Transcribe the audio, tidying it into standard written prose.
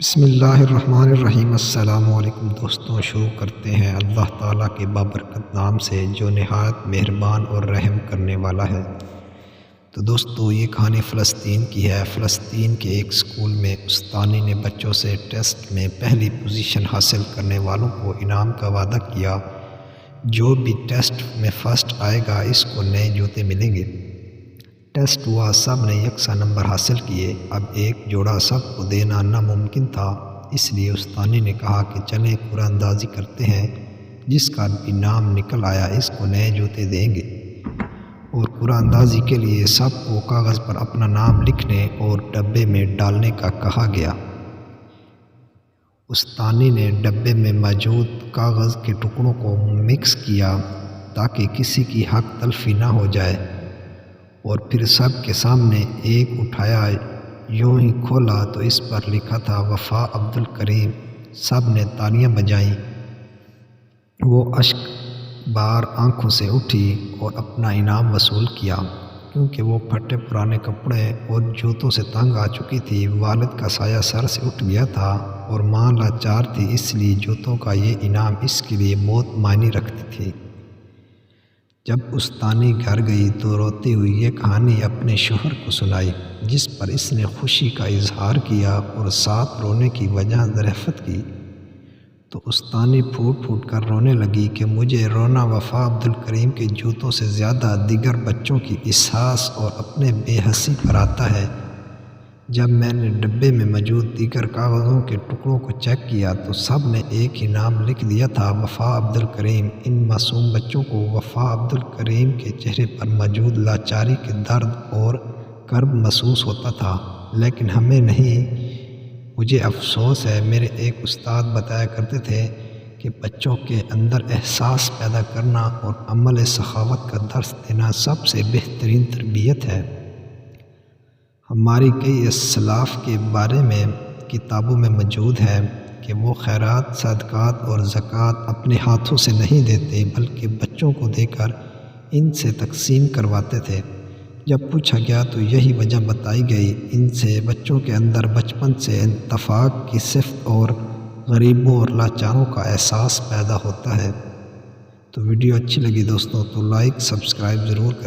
بسم اللہ الرحمن الرحیم۔ السلام علیکم دوستوں، شروع کرتے ہیں اللہ تعالیٰ کے بابرکت نام سے جو نہایت مہربان اور رحم کرنے والا ہے۔ تو دوستوں، یہ کہانی فلسطین کی ہے۔ فلسطین کے ایک اسکول میں استانی نے بچوں سے ٹیسٹ میں پہلی پوزیشن حاصل کرنے والوں کو انعام کا وعدہ کیا۔ جو بھی ٹیسٹ میں فرسٹ آئے گا اس کو نئے جوتے ملیں گے۔ ٹیسٹ ہوا، سب نے یکساں نمبر حاصل کیے۔ اب ایک جوڑا سب کو دینا ناممکن تھا، اس لیے استانی نے کہا کہ چلیں قرعہ اندازی کرتے ہیں، جس کا بھی نام نکل آیا اس کو نئے جوتے دیں گے۔ اور قرعہ اندازی کے لیے سب کو کاغذ پر اپنا نام لکھنے اور ڈبے میں ڈالنے کا کہا گیا۔ استانی نے ڈبے میں موجود کاغذ کے ٹکڑوں کو مکس کیا تاکہ کسی کی حق تلفی نہ ہو جائے، اور پھر سب کے سامنے ایک اٹھایا، یوں ہی کھولا تو اس پر لکھا تھا وفا عبدالکریم۔ سب نے تالیاں بجائیں۔ وہ اشک بار آنکھوں سے اٹھی اور اپنا انعام وصول کیا۔ کیونکہ وہ پھٹے پرانے کپڑے اور جوتوں سے تنگ آ چکی تھی، والد کا سایہ سر سے اٹھ گیا تھا اور ماں لاچار تھی، اس لیے جوتوں کا یہ انعام اس کے لیے بہت معنی رکھتی تھی۔ جب استانی گھر گئی تو روتی ہوئی یہ کہانی اپنے شوہر کو سنائی، جس پر اس نے خوشی کا اظہار کیا اور ساتھ رونے کی وجہ دریافت کی۔ تو استانی پھوٹ پھوٹ کر رونے لگی کہ مجھے رونا وفا عبدالکریم کے جوتوں سے زیادہ دیگر بچوں کی احساس اور اپنے بے حسی پر آتا ہے۔ جب میں نے ڈبے میں موجود دیگر کاغذوں کے ٹکڑوں کو چیک کیا تو سب نے ایک ہی نام لکھ دیا تھا، وفا عبدالکریم۔ ان معصوم بچوں کو وفا عبدالکریم کے چہرے پر موجود لاچاری کے درد اور کرب محسوس ہوتا تھا، لیکن ہمیں نہیں۔ مجھے افسوس ہے، میرے ایک استاد بتایا کرتے تھے کہ بچوں کے اندر احساس پیدا کرنا اور عمل سخاوت کا درس دینا سب سے بہترین تربیت ہے۔ ہماری کئی اسلاف کے بارے میں کتابوں میں موجود ہے کہ وہ خیرات، صدقات اور زکوٰۃ اپنے ہاتھوں سے نہیں دیتے بلکہ بچوں کو دے کر ان سے تقسیم کرواتے تھے۔ جب پوچھا گیا تو یہی وجہ بتائی گئی، ان سے بچوں کے اندر بچپن سے انفاق کی صفت اور غریبوں اور لاچاروں کا احساس پیدا ہوتا ہے۔ تو ویڈیو اچھی لگی دوستوں تو لائک سبسکرائب ضرور کریں۔